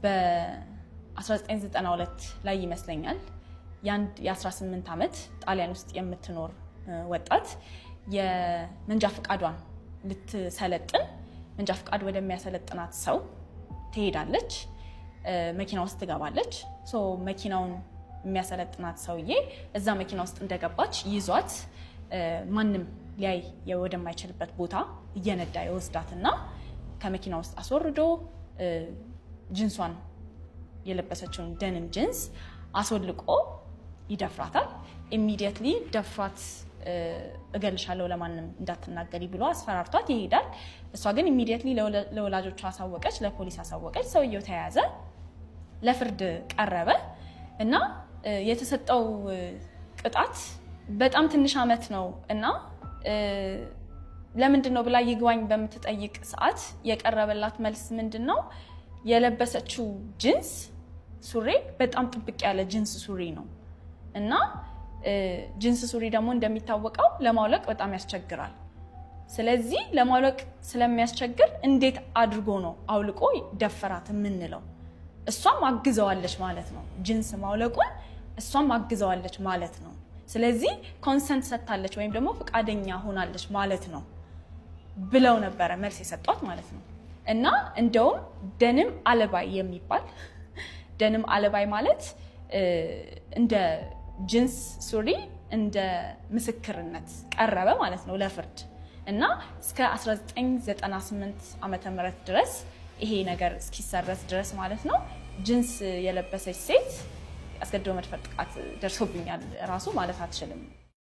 በ1992 ላይ ይመስለኛል ያንድ የ18 ዓመት ጣሊያን ውስጥ የምትኖር ወጣት የመንጃ ፍቃዷን ልትሰለጥን መንጃ ፍቃድ ወደሚያሰለጥናት ሰው ትሄዳለች። መኪና ውስጥ ትገባለች። መኪናውን የሚያሰለጥናት ሰውዬ እዛ መኪና ውስጥ እንደገባች ይዟት ማንም ሊያይ ወደማይችልበት ቦታ እየነዳ ይወስዳትና ከመኪና ውስጥ አስወርዶ ጂንሷን የለበሰችውን ደንም ጂንስ አስወልቆ ይደፍራታል። ኢሚዲየትሊ ደፍሯት እገልሻለሁ ለማንም እንዳትናገሪ ብሎ አስፈራርቷት ይሄዳል። እሷ ግን ኢሚዲየትሊ ለወላጆቿ አሳወቀች፣ ለፖሊስ አሳወቀች። ሰውየው ተያዘ፣ ለፍርድ ቀረበ እና የተሰጠው ቅጣት በጣም ትንሽ ዓመት ነው እና ለምንድነው ብላ ይግባኝ በምትጠይቅ ሰዓት የቀረበላት መልስ ምንድነው? የለበሰችው ጂንስ ሱሪ በጣም ጥብቅ ያለ ጂንስ ሱሪ ነው እና ጂንስ ሱሪ ደግሞ እንደሚታወቀው ለማውለቅ በጣም ያስቸግራል። ስለዚህ ለማውለቅ ስለሚያስቸግር እንዴት አድርጎ ነው አውልቆ ደፈራት የምንለው? እሷም አግዘዋለች ማለት ነው። ጂንስ ማውለቁን እሷም አግዘዋለች ማለት ነው። ስለዚህ ኮንሰንት ሰጥታለች ወይም ደግሞ ፈቃደኛ ሆናለች ማለት ነው ብለው ነበረ መልስ የሰጧት ማለት ነው። እና እንደውም ደንም አለባይ የሚባል ደንም አለባይ ማለት እንደ ጂንስ ሱሪ እንደ ምስክርነት ቀረበ ማለት ነው ለፍርድ እና እስከ 1998 ዓመተ ምህረት ድረስ ይሄ ነገር እስኪሰረዝ ድረስ ማለት ነው ጂንስ የለበሰች ሴት አስገድዶ መድፈር ጥቃት ደርሶብኛል ራሱ ማለት አትችልም።